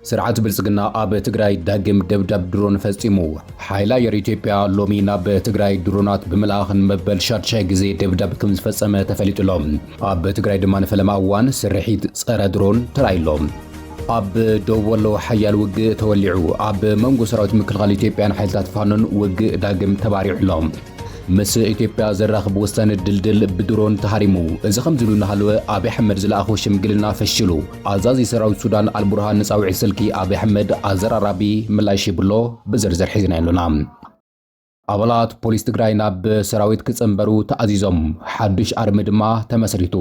ስርዓት ብልጽግና ኣብ ትግራይ ዳግም ደብዳብ ድሮን ፈጺሙ ሓይላ አየር ኢትዮጵያ ሎሚ ናብ ትግራይ ድሮናት ብምልኣኽን መበል ሻድሻይ ግዜ ደብዳብ ከም ዝፈጸመ ተፈሊጡሎም ኣብ ትግራይ ድማ ንፈለማ እዋን ስርሒት ጸረ ድሮን ተራእዩሎም ኣብ ደቡብ ወሎ ሓያል ውግእ ተወሊዑ ኣብ መንጎ ሰራዊት ምክልኻል ኢትዮጵያን ሓይልታት ፋኖን ውግእ ዳግም ተባሪዑሎም ምስ ኢትዮጵያ ዘራኽብ ወሰን ድልድል ብድሮን ተሃሪሙ እዚ ከም ዝሉ እናሃለወ አብይ አሕመድ ዝለኣኹ ሽምግልና ፈሽሉ ኣዛዚ ሰራዊት ሱዳን አልቡርሃን ንፃውዒ ስልኪ አብይ አሕመድ ኣዘራራቢ ምላሽ ይብሎ ብዝርዝር ሒዝና ኣለና ኣባላት ፖሊስ ትግራይ ናብ ሰራዊት ክጽንበሩ ተኣዚዞም ሓድሽ ኣርሚ ድማ ተመስሪቱ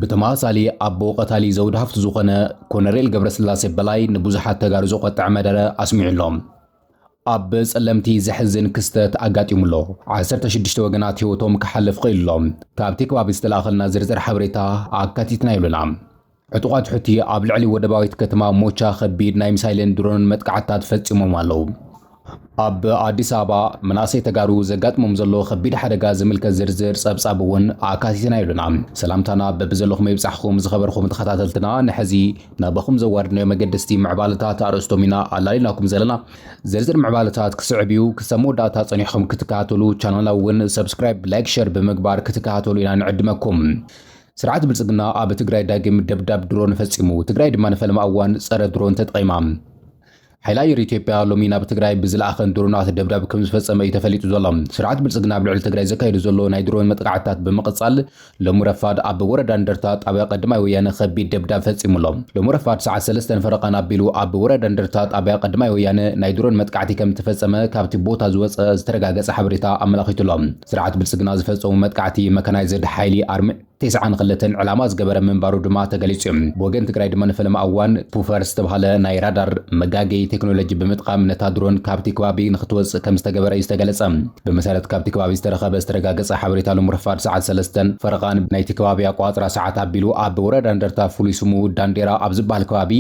ብተማሳሊ ኣቦ ቀታሊ ዘውድ ሃፍቲ ዝኾነ ኮሎኔል ገብረስላሴ በላይ ንብዙሓት ተጋሩ ዘቆጥዕ መደረ ኣስሚዑሎም ኣብ ጸለምቲ ዝሕዝን ክስተት ኣጋጢሙሎ 16 ወገናት ህይወቶም ክሓልፍ ኽኢሎም ካብቲ ከባቢ ዝተላኸልና ዝርዝር ሓበሬታ ኣካቲትና ይብሉና ዕጡቓት ሕቲ ኣብ ልዕሊ ወደባዊት ከተማ ሞቻ ከቢድ ናይ ሚሳይልን ድሮንን መጥቃዕትታት ፈጺሞም ኣለዉ ኣብ ኣዲስ አበባ መናእሰይ ተጋሩ ዘጋጥሞም ዘሎ ከቢድ ሓደጋ ዝምልከት ዝርዝር ጸብጻብ እውን ኣካቲትና ይብሉና ሰላምታና በብዘለኹም ይብጻሕኩም ዝኸበርኩም ተኸታተልትና ንሕዚ ናበኹም ዘዋድናዮ መገደስቲ ምዕባለታት ኣርእስቶም ኢና ኣላሊናኩም ዘለና ዝርዝር ምዕባለታት ክስዕብዩ ክሳብ መወዳእታ ጸኒሕኩም ክትከታተሉ ቻናልና እውን ሰብስክራይብ ላይክ ሼር ብምግባር ክትከታተሉ ኢና ንዕድመኩም ስርዓት ብልጽግና ኣብ ትግራይ ዳግም ደብዳብ ድሮን ፈጺሙ ትግራይ ድማ ንፈለማ እዋን ጸረ ድሮን ተጠቂማ ሓይላ አየር ኢትዮጵያ ሎሚ ናብ ትግራይ ብዝለኣኸን ድሮናት ደብዳብ ከም ዝፈጸመ ተፈሊጡ ዘሎ ስርዓት ብልጽግና ብልዕሊ ትግራይ ዘካይዱ ዘሎ ናይ ድሮን መጥቃዕትታት ብምቕጻል ሎሚ ረፋድ ኣብ ወረዳ እንደርታ ጣብያ ቀዳማይ ወያነ ከቢድ ደብዳብ ፈጺሙሎም ሎሚ ረፋድ ሰዓት 3 ፈረቓን ኣቢሉ ኣብ ወረዳ እንደርታ ጣብያ ቀዳማይ ወያነ ናይ ድሮን መጥቃዕቲ ከም ተፈጸመ ካብቲ ቦታ ዝወፀ ዝተረጋገፀ ሓበሬታ ኣመላኺቱሎም ስርዓት ብልጽግና ዝፈጸሙ መጥቃዕቲ መካናይዝድ ሓይሊ ኣርሚ 92 ዕላማ ዝገበረ ምንባሩ ድማ ተገሊጹ ብወገን ትግራይ ድማ ንፈለማ እዋን ፑፈር ዝተባሃለ ናይ ራዳር መጋገይ ቴክኖሎጂ ብምጥቃም ነታ ድሮን ካብቲ ከባቢ ንኽትወጽእ ከም ዝተገበረ እዩ ዝተገለጸ ብመሰረት ካብቲ ከባቢ ዝተረኸበ ዝተረጋገጸ ሓበሬታ ሎሚ ረፋድ ሰዓት 3 ፈረቓን ናይቲ ከባቢ ኣቋፅራ ሰዓት ኣቢሉ ኣብ ወረዳ እንደርታ ፍሉይ ስሙ ዳንዴራ ኣብ ዝበሃል ከባቢ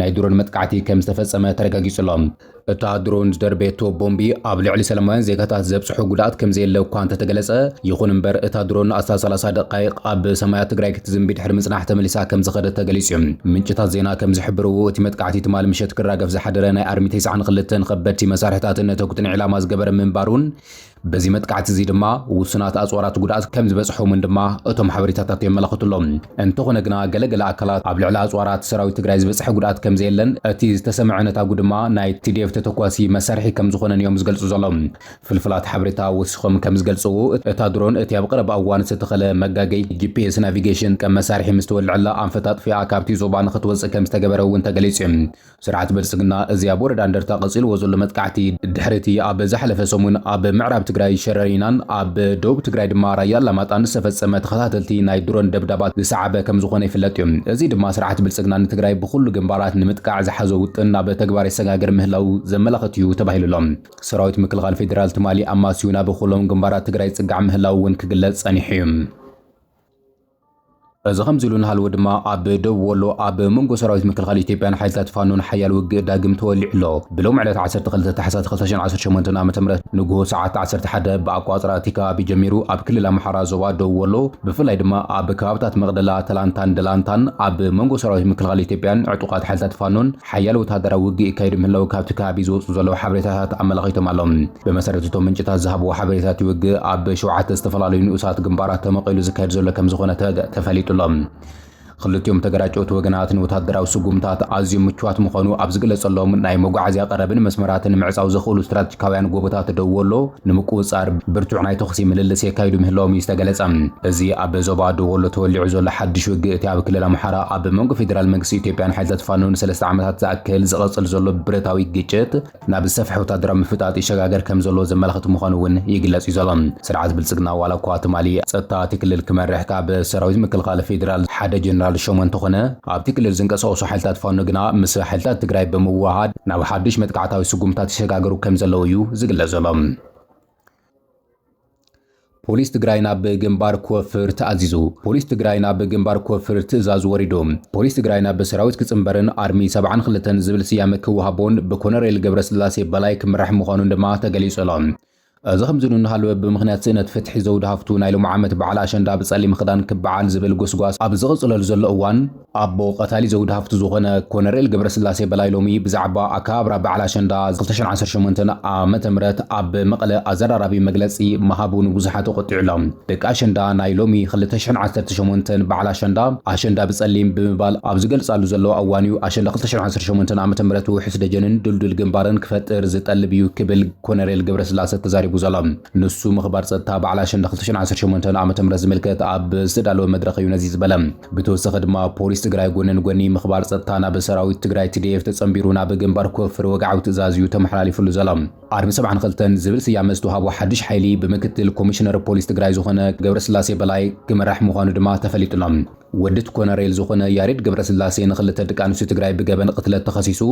ናይ ድሮን መጥቃዕቲ ከም ዝተፈጸመ ተረጋጊጹሎም እታ ድሮን ዝደርቤቶ ቦምቢ ኣብ ልዕሊ ሰላማውያን ዜጋታት ዘብጽሑ ጉድኣት ከም ዘየለ እኳ እንተተገለጸ ይኹን እምበር እታ ድሮን ኣስታ 30 ደቂቕ ኣብ ሰማያት ትግራይ ክትዝንቢ ድሕሪ ምጽናሕ ተመሊሳ ከም ዝኸደት ተገሊጹ ምንጭታት ዜና ከም ዝሕብርዎ እቲ መጥቃዕቲ ትማል ምሸት ክራገፍ ዝሓደረ ናይ ኣርሚ 92 ከበድቲ መሳርሕታትን ነተኩትን ዕላማ ዝገበረ ምንባሩን በዚ መጥቃዕቲ እዚ ድማ ውስናት ኣጽዋራት ጉድኣት ከም ዝበጽሖምን ድማ እቶም ሓበሬታታት የመላኽቱሎም እንተኾነ ግና ገለገለ ኣካላት ኣብ ልዕሊ ኣጽዋራት ሰራዊት ትግራይ ዝበጽሐ ጉድኣት ከም ዘየለን እቲ ዝተሰምዐ ነታጉ ድማ ናይ TDF ተተኳሲ መሳርሒ ከም ዝኾነን እዮም ዝገልጹ ዘሎም ፍልፍላት ሓበሬታ ወሲኾም ከም ዝገልጽዎ እታ ድሮን እቲ ኣብ ቀረባ እዋን ዝተተኸለ መጋገይ GPS ናቪጌሽን ከም መሳርሒ ምስ ተወልዐላ ኣንፈታጥፊኣ ካብቲ ዞባ ንኽትወጽእ ከም ዝተገበረ እውን ተገሊጹ ስርዓት ብልጽግና እዚ ኣብ ወረዳ እንደርታ ቀጺልዎ ዘሎ መጥቃዕቲ ድሕርቲ ኣብ ዝሓለፈ ሰሙን ኣብ ምዕራብ ትግራይ ሸረሪናን ኣብ ደቡብ ትግራይ ድማ ራያ ኣላማጣን ዝተፈጸመ ተኸታተልቲ ናይ ድሮን ደብዳባት ዝሰዓበ ከም ዝኾነ ይፍለጥ እዩ እዚ ድማ ስርዓት ብልጽግና ንትግራይ ብኩሉ ግንባራት ንምጥቃዕ ዝሓዞ ውጥን ናብ ተግባር የሰጋገር ምህላው ዘመላኽት እዩ ተባሂሉሎም ሰራዊት ምክልኻል ፌደራል ትማሊ ኣማስዩ ናብ ኩሎም ግንባራት ትግራይ ጽጋዕ ምህላው እውን ክግለጽ ጸኒሑ እዩ እዚ ከም ዝሉ እናሃለወ ድማ ኣብ ደቡብ ወሎ ኣብ መንጎ ሰራዊት ምክልኻል ኢትዮጵያን ሓይልታት ፋኖን ሓያል ውግእ ዳግም ተወሊዑ ኣሎ ብሎም ዕለት 12 ታሕሳስ 2018 ዓ.ም ንግሆ ሰዓት 11 ብኣቋፅራ እቲ ከባቢ ጀሚሩ ኣብ ክልል ኣምሓራ ዞባ ደቡብ ወሎ ብፍላይ ድማ ኣብ ከባብታት መቕደላ ተላንታን ደላንታን ኣብ መንጎ ሰራዊት ምክልኻል ኢትዮጵያን ዕጡቓት ሓይልታት ፋኖን ሓያል ወተሃደራዊ ውግእ ይካየድ ምህላው ካብቲ ከባቢ ዝወፁ ዘለዉ ሓበሬታታት ኣመላኺቶም ኣሎም ብመሰረት እቶም ምንጭታት ዝሃብዎ ሓበሬታት ውግእ ኣብ 7 ዝተፈላለዩ ንኡሳት ግንባራት ተመቒሉ ዝካየድ ዘሎ ከም ዝኾነ ተፈሊጡ ክልቲኦም ተገራጨውቲ ወገናትን ወተሃደራዊ ስጉምታት ኣዝዮም ምቹዋት ምዃኑ ኣብ ዝግለጸሎም ናይ መጓዓዝያ ቀረብን መስመራትን ምዕጻው ዘኽእሉ ስትራቴጂካውያን ጎቦታት ደው ወሎ ንምቁፅጻር ብርቱዕ ናይ ተኽሲ ምልልስ የካይዱ ምህላዎም እዩ ዝተገለጸ እዚ ኣብ ዞባ ደው ወሎ ተወሊዑ ዘሎ ሓድሽ ውግእ እቲ ኣብ ክልል ኣምሓራ ኣብ መንጎ ፌደራል መንግስቲ ኢትዮጵያን ሓይልታት ፋኖን 3 ዓመታት ዝኣክል ዝቐጽል ዘሎ ብረታዊ ግጭት ናብ ዝሰፍሐ ወተሃደራዊ ምፍጣጥ ይሸጋገር ከም ዘሎ ዘመላኽት ምዃኑ እውን ይግለጽ እዩ ዘሎ ስርዓት ብልጽግና ዋላ እኳ ትማሊ ጸጥታ እቲ ክልል ክመርሕ ካብ ሰራዊት ምክልኻል ፌደራል ሓደ ጀነራል ሸሞን ተኾነ ኣብቲ ክልል ዝንቀሳቐሱ ሓይልታት ፋኖ ግና ምስ ሓይልታት ትግራይ ብምዋሃድ ናብ ሓድሽ መጥቃዕታዊ ስጉምታት ይሸጋገሩ ከም ዘለዉ እዩ ዝግለጽ ዘሎ ፖሊስ ትግራይ ናብ ግንባር ክወፍር ተኣዚዙ ፖሊስ ትግራይ ናብ ግንባር ክወፍር ትእዛዝ ወሪዱ ፖሊስ ትግራይ ናብ ሰራዊት ክጽምበርን ኣርሚ 72 ዝብል ስያመ ክወሃቦን ብኮሎኔል ገብረስላሴ በላይ ክምራሕ ምዃኑ ድማ ተገሊጹ ኣሎ እዚ ከምዚ እንሃለወ ብምኽንያት ስእነት ፍትሒ ዘውዲ ሃፍቱ ናይ ሎሚ ዓመት በዓል ኣሸንዳ ብጸሊም ክዳን ክበዓል ዝብል ጎስጓስ ኣብ ዝቕጽለሉ ዘሎ እዋን ኣቦ ቀታሊ ዘውዲ ሃፍቱ ዝኾነ ኮነሬል ገብረስላሴ በላይ ሎሚ ብዛዕባ ኣከባብራ በዓል ኣሸንዳ 2018 ዓመተ ምህረት ኣብ መቐለ ኣዘራራቢ መግለጺ መሃቡ ንብዙሓት ተቆጢዑሎም። ደቂ ኣሸንዳ ናይ ሎሚ 2018 በዓል ኣሸንዳ ብጸሊም ብምባል ኣብ ዝገልጻሉ ዘሎ እዋንዩ ኣሸንዳ 2018 ዓመተ ምህረት ውሕስ ደጀንን ድልዱል ግንባርን ክፈጥር ዝጠልብ እዩ ክብል ኮነሬል ገብረስላሴ ተዛሪቡ ዘሎ ንሱ ምኽባር ጸጥታ በዓል ኣሸንዳ 2018 ዓመተ ምህረት ዝምልከት ኣብ ዝተዳለወ መድረኽ እዩ ነዚ ዝበለ። ብተወሳኺ ድማ ፖሊስ ትግራይ ጎንን ጎኒ ምኽባር ጸጥታ ናብ ሰራዊት ትግራይ TDF ተጸምቢሩ ናብ ግንባር ክወፍር ወግዓዊ ትእዛዝ እዩ ተመሓላሊፉሉ ዘሎ። ዓርቢ 72 ዝብል ስያመ ዝተዋሃቦ ሓድሽ ሓይሊ ብምክትል ኮሚሽነር ፖሊስ ትግራይ ዝኾነ ገብረስላሴ በላይ ክመራሕ ምዃኑ ድማ ተፈሊጡሎም። ወድት ኮነሬል ዝኾነ ያሬድ ገብረስላሴ ንኽልተ ደቂ ኣንስትዮ ትግራይ ብገበን ቅትለት ተኸሲሱ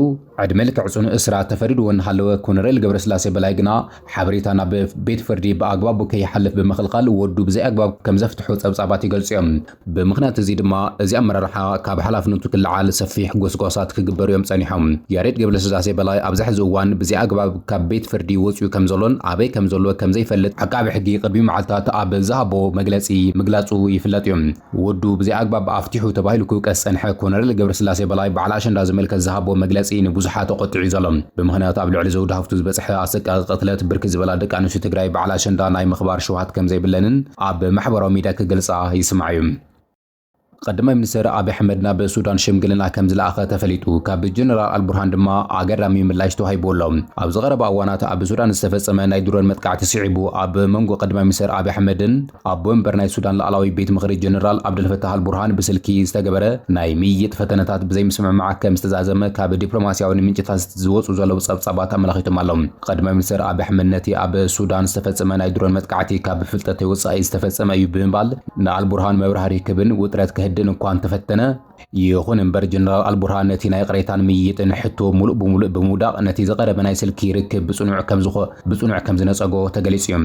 ዕድመ ልክዕ ጽኑዕ እስራት ተፈሪድዎ እናሃለወ ኮነሬል ገብረስላሴ በላይ ግና ሓበሬታ ናብ ቤት ፍርዲ ብኣግባቡ ከይሓልፍ ብምኽልኻል ወዱ ብዘይ ኣግባብ ከም ዘፍትሑ ጸብጻባት ይገልጹ እዮም። ብምኽንያት እዚ ድማ እዚ ኣመራርሓ ካብ ሓላፍነቱ ክለዓል ሰፊሕ ጎስጓሳት ክግበሩ እዮም ጸኒሖም። ያሬድ ገብረስላሴ በላይ ኣብዚ ሕዚ እዋን ብዘይ ኣግባብ ካብ ቤት ፍርዲ ወፂኡ ከም ዘሎን ኣበይ ከም ዘሎ ከም ዘይፈልጥ ዓቃቢ ሕጊ ቅድሚ መዓልታት ኣብ ዝሃቦ መግለጺ ምግላጹ ይፍለጥ እዮም። ወዱ ብዘይ ኣግባብ ኣፍቲሑ ተባሂሉ ክውቀስ ጸንሐ ኮነሬል ገብረስላሴ በላይ በዓል ኣሸንዳ ዝምልከት ዝሃቦ መግለጺ ንብዙሓት ተቆጢዑ ዘሎ። ብምኽንያት ኣብ ልዕሊ ዘውዲ ሃፍቱ ዝበጽሐ ኣሰቃቂ ቅትለት ብርክት ዝበላ ደቂ ኣንስትዮ ትግራይ በዓል ኣሸንዳ ናይ ምኽባር ሽውሃት ከም ዘይብለንን ኣብ ማሕበራዊ ሚድያ ክገልጻ ይስማዕ እዩ። ቀዳማይ ሚኒስትር አብይ አሕመድ ናብ ሱዳን ሽምግልና ከም ዝለኣኸ ተፈሊጡ ካብ ጀነራል አልቡርሃን ድማ ኣገራሚ ምላሽ ተዋሂብዎም። ኣብ ዝቐረበ እዋናት ኣብ ሱዳን ዝተፈጸመ ናይ ድሮን መጥቃዕቲ ስዒቡ ኣብ መንጎ ቀዳማይ ሚኒስትር አብይ አሕመድን ኣብ ወንበር ናይ ሱዳን ላዕለዋይ ቤት ምኽሪ ጀነራል አብደልፈታህ አልቡርሃን ብስልኪ ዝተገበረ ናይ ምይይጥ ፈተነታት ብዘይ ምስምዕማዕ ከም ዝተዛዘመ ካብ ዲፕሎማስያዊ ምንጭታት ዝወፁ ዘለዉ ጸብጻባት ኣመላኺቶም ኣሎም። ቀዳማይ ሚኒስትር አብይ አሕመድ ነቲ ኣብ ሱዳን ዝተፈጸመ ናይ ድሮን መጥቃዕቲ ካብ ፍልጠት ወጻኢ ዝተፈጸመ እዩ ብምባል ንአልቡርሃን መብራህርሂ ክብን ውጥረት ክህድን እንኳን ተፈተነ ይኹን እምበር ጀነራል አልቡርሃን ነቲ ናይ ቅሬታን ምይይጥን ሕቶ ሙሉእ ብምሉእ ብምውዳቕ ነቲ ዝቐረበ ናይ ስልኪ ርክብ ብጽኑዕ ከም ዝነጸጎ ተገሊጹ እዩ።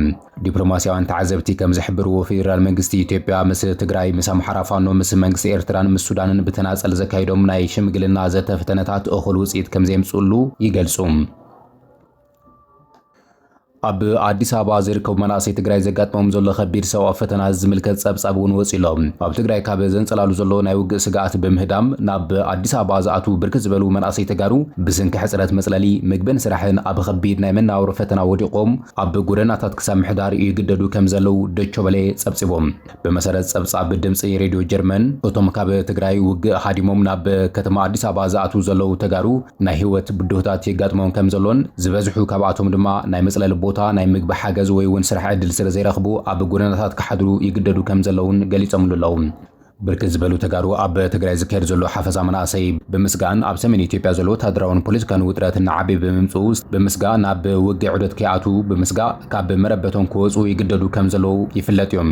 ዲፕሎማስያውያን ተዓዘብቲ ከም ዝሕብርዎ ፌደራል መንግስቲ ኢትዮጵያ ምስ ትግራይ ምስ ኣምሓራ ፋኖ ምስ መንግስቲ ኤርትራን ምስ ሱዳንን ብተናጸል ዘካይዶም ናይ ሽምግልና ዘተ ፈተነታት እኹል ውጽኢት ከም ዘምጽኡሉ ይገልጹ። ኣብ ኣዲስ ኣበባ ዝርከቡ መናእሰይ ትግራይ ዘጋጥሞም ዘሎ ከቢድ ሰብኣዊ ፈተና ዝምልከት ጸብጻብ እውን ወፂሎም ኣብ ትግራይ ካብ ዘንጸላሉ ዘሎ ናይ ውግእ ስጋኣት ብምህዳም ናብ ኣዲስ ኣበባ ዝኣትዉ ብርክት ዝበሉ መናእሰይ ተጋሩ ብስንኪ ሕፅረት መጽለሊ ምግብን ስራሕን ኣብ ከቢድ ናይ መናወሪ ፈተና ወዲቖም ኣብ ጎደናታት ክሳብ ምሕዳር ይግደዱ ከም ዘለው ደቾ በለ ጸብጺቦም። ብመሰረት ጸብጻብ ድምፂ ሬድዮ ጀርመን እቶም ካብ ትግራይ ውግእ ሃዲሞም ናብ ከተማ ኣዲስ ኣበባ ዝኣትዉ ዘለው ተጋሩ ናይ ህይወት ብድሆታት ይጋጥሞም ከም ዘሎን ዝበዝሑ ካብኣቶም ድማ ናይ መጽለሊ ቦታ ናይ ምግቢ ሓገዝ ወይ እውን ስራሕ ዕድል ስለ ዘይረኽቡ ኣብ ጎደናታት ክሓድሩ ይግደዱ ከም ዘለውን ገሊጾም ኣለዉ። ብርክት ዝበሉ ተጋሩ ኣብ ትግራይ ዝካየድ ዘሎ ሓፈሳ መናእሰይ ብምስጋን ኣብ ሰሜን ኢትዮጵያ ዘሎ ወታደራውን ፖለቲካን ውጥረት እናዓበየ ብምምጽኡ ብምስጋን ናብ ውግእ ዑደት ከይኣትዉ ብምስጋእ ካብ መረበቶም ክወፁ ይግደዱ ከም ዘለዉ ይፍለጥ እዮም።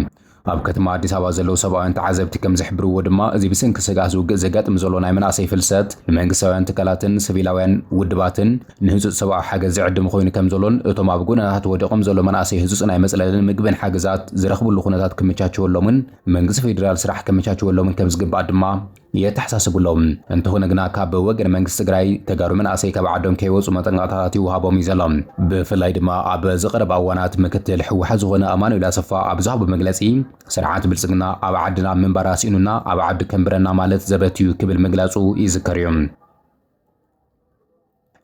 ኣብ ከተማ ኣዲስ ኣበባ ዘለዉ ሰብኣውያን ተዓዘብቲ ከም ዝሕብርዎ ድማ እዚ ብስንኪ ስጋኣት ዝውግእ ዘጋጥም ዘሎ ናይ መናእሰይ ፍልሰት ንመንግስታውያን ትካላትን ሲቪላውያን ውድባትን ንህፁፅ ሰብኣዊ ሓገዝ ዝዕድም ኮይኑ ከም ዘሎን እቶም ኣብ ጎደናታት ወዲቖም ዘሎ መናእሰይ ህፁፅ ናይ መጽለልን ምግብን ሓገዛት ዝረኽብሉ ኩነታት ክመቻችወሎምን መንግስቲ ፌደራል ስራሕ ክመቻችወሎምን ከም ዝግባእ ድማ የተሓሳስብሎም። እንተኾነ ግና ካብ ወገን መንግስቲ ትግራይ ተጋሩ መናእሰይ ካብ ዓዶም ከይወፁ መጠንቀቕታታት ይወሃቦም እዩ ዘሎ። ብፍላይ ድማ ኣብ ዝቐረበ እዋናት ምክትል ሕወሓት ዝኾነ ኣማኑኤል ኣሰፋ ኣብ ዝሃቦ መግለጺ ስርዓት ብልጽግና ኣብ ዓድና ምንባር ኣስኢኑና ኣብ ዓዲ ከንብረና ማለት ዘበት እዩ ክብል ምግላጹ ይዝከር እዩ።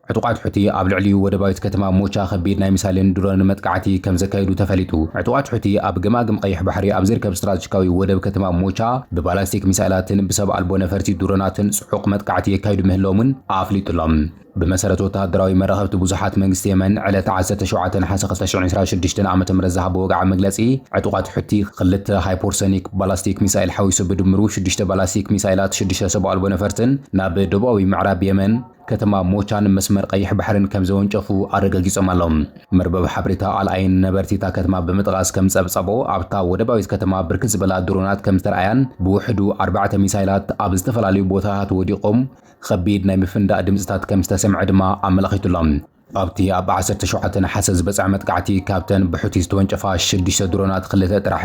ዕጡቃት ሕቲ ኣብ ልዕሊኡ ወደባዊት ከተማ ሞቻ ከቢድ ናይ ሚሳይልን ድሮን መጥቃዕቲ ከም ዘካየዱ ተፈሊጡ። ዕጡቃት ሕቲ ኣብ ገማግም ቀይሕ ባሕሪ ኣብ ዝርከብ ስትራቴጂካዊ ወደብ ከተማ ሞቻ ብባላስቲክ ሚሳይላትን ብሰብ ኣልቦ ነፈርቲ ድሮናትን ጽዑቕ መጥቃዕቲ የካይዱ ምህሎምን ኣፍሊጡሎም። بمسارة وتهدراوي مرخبت بوزحات منجست يمن على تعسة شعات حاسة 2026 عام تمرزها بوقع مجلسي عتوقات حتي خلت هايبورسونيك بالاستيك ميسايل حويسو بدمرو شدشت بالاستيك ميسايلات شدشت سبع البونفرتن ناب دباوي معراب يمن كتما موچان مسمر قيح بحرن كم زون شافو أرجعيسو مالهم مربب حبرتها على عين نبرتي تا كتما بمتغاس كم سبصبو عبتا ودباوي كتما بركز بلا درونات كم ترعيان بوحدو 4 ميسايلات أبزتفل على بوتاهات وديقوم خبيد ناي مفندا دمزتات كم استسمع دما عملخيتلهم ኣብቲ ኣብ 17 ሓሰስ በጻዕ መጥቃዕቲ ካብተን ብሑቲ ዝተወንጨፋ 6 ድሮናት ክልተ ጥራሕ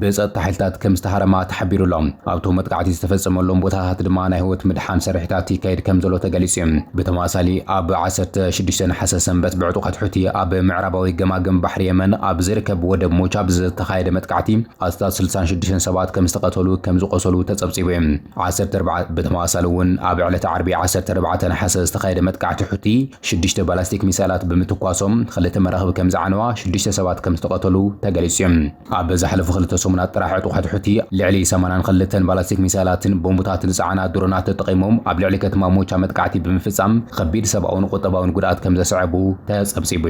ብጸጥታ ሓይልታት ከም ዝተሃረማ ተሓቢሩሎም ኣብቶም መጥቃዕቲ ዝተፈጸመሎም ቦታታት ድማ ናይ ህይወት ምድሓን ሰሪሕታት ይካየድ ከም ዘሎ ተገሊጹ ብተመሳሳሊ ኣብ 16 ሓሰስ ሰንበት ብዕጡቃት ሕቲ ኣብ ምዕራባዊ ገማገም ባሕሪ የመን ኣብ ዝርከብ ወደብ ሞቻብ ዝተኻየደ መጥቃዕቲ ኣስታት 36 ሰባት ከም ዝተቀተሉ ከም ዝቆሰሉ ተጸብጺቡ 14 ብተመሳሳሊ እውን ኣብ ዕለተ ዓርቢ 14 ሓሰስ ዝተኻየደ መጥቃዕቲ ሕቲ 6 ባላስቲክ ሚሳይላት ብምትኳሶም ክልተ መራኽቢ ከም ዝዓነዋ 6 ሰባት ከም ዝተቀተሉ ተገሊጹ ኣብ ዝሓለፉ ክልተ ሰሙናት ጥራሕ ዕጡቃት ሕቲ ልዕሊ 82 ባላስቲክ ሚሳይላትን ቦምብታትን ዝዓና ድሮናት ተጠቂሞም ኣብ ልዕሊ ከተማ ሞቻ መጥቃዕቲ ብምፍጻም ከቢድ ሰብኣውን ቁጠባውን ጉድኣት ከም ዘስዕቡ ተጸብጺቡ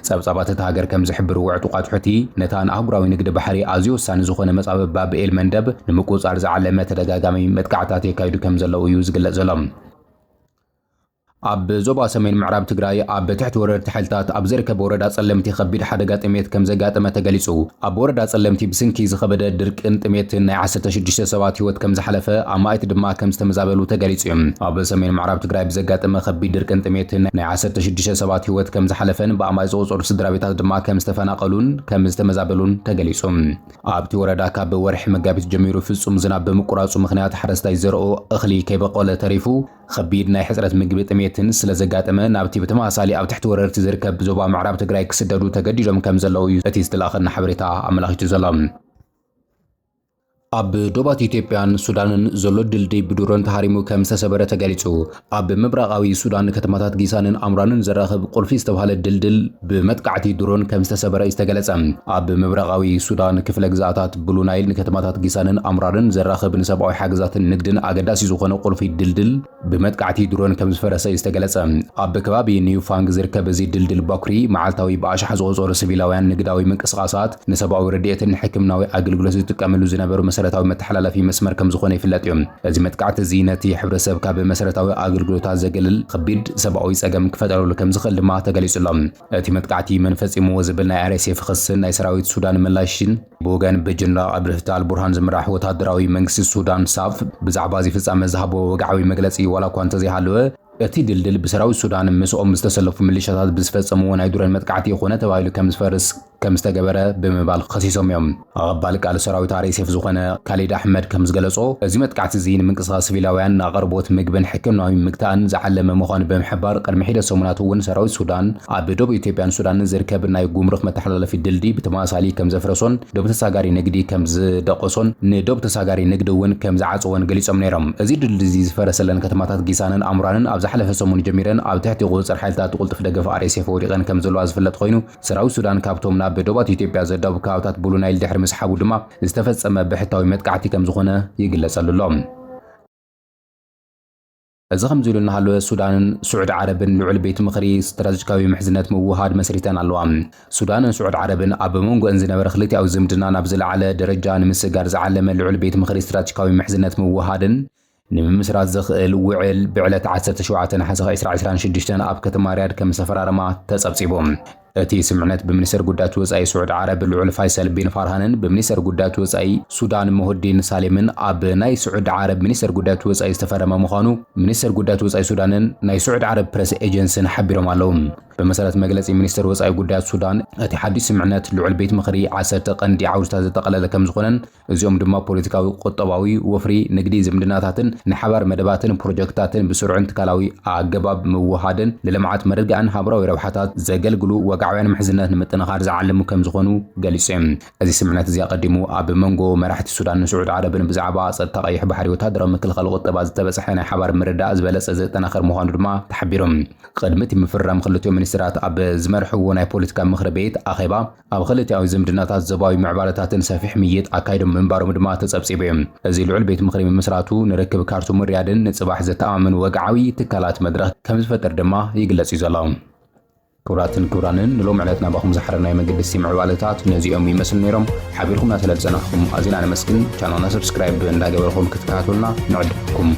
ጸብጻባት እቲ ሃገር ከም ዝሕብሩ ዕጡቃት ሕቲ ነታ ንኣህጉራዊ ንግዲ ባሕሪ ኣዝዩ ወሳኒ ዝኾነ መጻበብ ባብኤል መንደብ ንምቁጻር ዝዓለመ ተደጋጋሚ መጥቃዕታት የካይዱ ከም ዘለዉ እዩ ዝግለጽ ዘሎ ኣብ ዞባ ሰሜን ምዕራብ ትግራይ ኣብ ትሕቲ ወረርቲ ሓይልታት ኣብ ዝርከብ ወረዳ ጸለምቲ ከቢድ ሓደጋ ጥሜት ከም ዘጋጠመ ተገሊጹ ኣብ ወረዳ ጸለምቲ ብስንኪ ዝኸበደ ድርቅን ጥሜትን ናይ 16 ሰባት ህይወት ከም ዝሓለፈ ኣማይት ድማ ከም ዝተመዛበሉ ተገሊጹ ኣብ ሰሜን ምዕራብ ትግራይ ብዘጋጠመ ከቢድ ድርቅን ጥሜትን ናይ 16 ሰባት ህይወት ከም ዝሓለፈን ብኣማይ ዝቑጸሩ ስድራቤታት ድማ ከም ዝተፈናቀሉን ከም ዝተመዛበሉን ተገሊጹ ኣብቲ ወረዳ ካብ ወርሒ መጋቢት ጀሚሩ ፍጹም ዝናብ ብምቁራጹ ምኽንያት ሓረስታይ ዘርኦ እኽሊ ከይበቆለ ተሪፉ ከቢድ ናይ ሕጽረት ምግቢ ጥሜትን ስለ ዘጋጠመ ናብቲ ብተመሳሳሊ ኣብ ትሕቲ ወረርቲ ዝርከብ ዞባ ምዕራብ ትግራይ ክስደዱ ተገዲዶም ከም ዘለዉ እዩ እቲ ዝተላኸና ሓበሬታ ኣመላኺቱ ዘሎ ኣብ ዶባት ኢትዮጵያን ሱዳንን ዘሎ ድልድይ ብድሮን ተሃሪሙ ከም ዝተሰበረ ተገሊጹ ኣብ ምብራቃዊ ሱዳን ከተማታት ጊሳንን ኣምራንን ዘራኽብ ቁልፊ ዝተባሃለ ድልድል ብመጥቃዕቲ ድሮን ከም ዝተሰበረ ዝተገለጸ ኣብ ምብራቃዊ ሱዳን ክፍለ ግዛታት ብሉ ናይል ከተማታት ጊሳንን ኣምራንን ዘራኽብ ንሰብኣዊ ሓገዛትን ንግድን ኣገዳሲ ዝኾነ ቁልፊ ድልድል ብመጥቃዕቲ ድሮን ከም ዝፈረሰ ዝተገለጸ ኣብ ከባቢ ኒውፋንግ ዝርከብ እዚ ድልድል ባኩሪ መዓልታዊ ብኣሽሓ ዝቑጸሩ ሲቪላውያን ንግዳዊ ምንቅስቓሳት ንሰብኣዊ ረድኤትን ሕክምናዊ ኣገልግሎት ዝጥቀምሉ ዝነበሩ መሰረታዊ መተሓላለፊ መስመር ከም ዝኾነ ይፍለጥ እዩ እዚ መጥቃዕቲ እዚ ነቲ ሕብረተሰብ ካብ መሰረታዊ ኣገልግሎታት ዘገልል ከቢድ ሰብኣዊ ጸገም ክፈጠረሉ ከም ዝኽእል ድማ ተገሊጹሎም እቲ መጥቃዕቲ መንፈጺሙ ዝብል ናይ RSF ክስን ናይ ሰራዊት ሱዳን ምላሽን ብወገን ብጀነራል ዓብድልፈታህ አልቡርሃን ዝምራሕ ወታደራዊ መንግስቲ ሱዳን ሳፍ ብዛዕባ እዚ ፍጻመ ዝሃቦ ወግዓዊ መግለጺ ዋላ እኳ እንተዘይሃለወ እቲ ድልድል ብሰራዊት ሱዳን ምስኦም ዝተሰለፉ ሚሊሻታት ብዝፈጸምዎ ናይ ድሮን መጥቃዕቲ ይኾነ ተባሂሉ ከም ዝፈርስ ከም ዝተገበረ ብምባል ከሲሶም እዮም ኣቐባሊ ቃል ሰራዊት RSF ዝኾነ ካሊድ ኣሕመድ ከም ዝገለጾ እዚ መጥቃዕቲ እዚ ንምንቅስቓስ ሲቪላውያን ኣቕርቦት ምግብን ሕክምናዊ ምግታእን ዝዓለመ ምዃኑ ብምሕባር ቅድሚ ሒደት ሰሙናት እውን ሰራዊት ሱዳን ኣብ ደቡብ ኢትዮጵያን ሱዳንን ዝርከብ ናይ ጉምሩክ መተሓላለፊ ድልድይ ብተመሳሳሊ ከም ዘፍረሶን ደቡብ ተሳጋሪ ንግዲ ከም ዝደቆሶን ንደቡብ ተሳጋሪ ንግዲ እውን ከም ዝዓጽዎን ገሊጾም ነይሮም እዚ ድልድይ እዚ ዝፈረሰለን ከተማታት ጊሳንን ኣምራንን ኣብ ዝሓለፈ ሰሙን ጀሚረን ኣብ ትሕቲ ቁፅር ሓይልታት ቁልጥፍ ደገፍ RSF ወዲቐን ከም ዘለዋ ዝፍለጥ ኮይኑ ሰራዊት ሱዳን ካብቶም ናብ በዶባት ኢትዮጵያ ዘዳቡ ካብታት ብሉ ናይል ድሕሪ ምስሓቡ ድማ ዝተፈጸመ ብሕታዊ መጥቃዕቲ ከም ዝኾነ ይግለጸሉሎም እዚ ከምዚ ኢሉ እናሃለወ ሱዳንን ስዑድ ዓረብን ልዑል ቤት ምኽሪ ስትራቴጂካዊ ምሕዝነት ምውሃድ መስሪተን ኣለዋ ሱዳንን ስዑድ ዓረብን ኣብ መንጎአን ዝነበረ ክልቲኣዊ ዝምድና ናብ ዝለዓለ ደረጃ ንምስጋር ዝዓለመ ልዑል ቤት ምኽሪ ስትራቴጂካዊ ምሕዝነት ምውሃድን ንምስራት ዝኽእል ውዕል ብዕለት 17 ናሓሰ 2026 ኣብ ከተማ ሪያድ ከም ዝተፈራረማ ተጸብጺቦም እቲ ስምዕነት ብሚኒስትር ጉዳያት ወጻኢ ስዑድ ዓረብ ልዑል ፋይሰል ቢን ፋርሃንን ብሚኒስትር ጉዳያት ወጻኢ ሱዳን ሙህዲን ሳሌምን ኣብ ናይ ስዑድ ዓረብ ሚኒስትር ጉዳያት ወጻኢ ዝተፈረመ ምዃኑ ሚኒስትር ጉዳያት ወጻኢ ሱዳንን ናይ ስዑድ ዓረብ ፕሬስ ኤጀንሲን ሓቢሮም ኣለዉ በመሰረት መግለጺ ሚኒስትር ወጻኢ ጉዳያት ሱዳን እቲ ሓዲስ ስምዕነት ልዑል ቤት ምኽሪ 10 ቀንዲ ዓውድታት ዘጠቕለለ ከም ዝኾነን እዚኦም ድማ ፖለቲካዊ ቁጠባዊ ወፍሪ ንግዲ ዝምድናታትን ንሓባር መደባትን ፕሮጀክታትን ብስሩዕን ትካላዊ ኣገባብ ምውሃድን ንልምዓት መርግኣን ሃብራዊ ረብሓታት ዘገልግሉ ወግዓውያን ምሕዝነት ንምጥንኻር ዝዓለሙ ከም ዝኾኑ ገሊጾም እዚ ስምዕነት እዚ ቀዲሙ ኣብ መንጎ መራሕቲ ሱዳንን ስዑድ ዓረብን ብዛዕባ ጸጥታ ቀይሕ ባሕሪ ወታደራዊ ምክልኻል ቁጠባ ዝተበጽሐ ናይ ሓባር ምርዳእ ዝበለጸ ዘጠናኸር ምዃኑ ድማ ተሓቢሮም ቅድሚ እቲ ምፍራም ክልቲኦም ሚኒስትራት ኣብ ዝመርሕዎ ናይ ፖለቲካ ምክሪ ቤት ኣኼባ ኣብ ክልቲኣዊ ዝምድናታት ዞባዊ ምዕባለታትን ሰፊሕ ምይጥ ኣካይዶም ምንባሮም ድማ ተጸብጺቡ እዩ እዚ ልዑል ቤት ምክሪ ምምስራቱ ንርክብ ካርቱምን ሪያድን ንጽባሕ ዘተኣማምን ወግዓዊ ትካላት መድረኽ ከም ዝፈጥር ድማ ይግለጽ እዩ ዘሎ ክቡራትን ክቡራንን ንሎም ዕለትና ባኹም ዝሓረናይ መገድሲ ምዕባለታት ነዚኦም ይመስሉ ነይሮም ሓቢርኩም እናተለፀናኹም ኣዚና ነመስግን ቻናልና ሰብስክራይብ እንዳገበርኩም ክትከታተሉና ንዕድኩም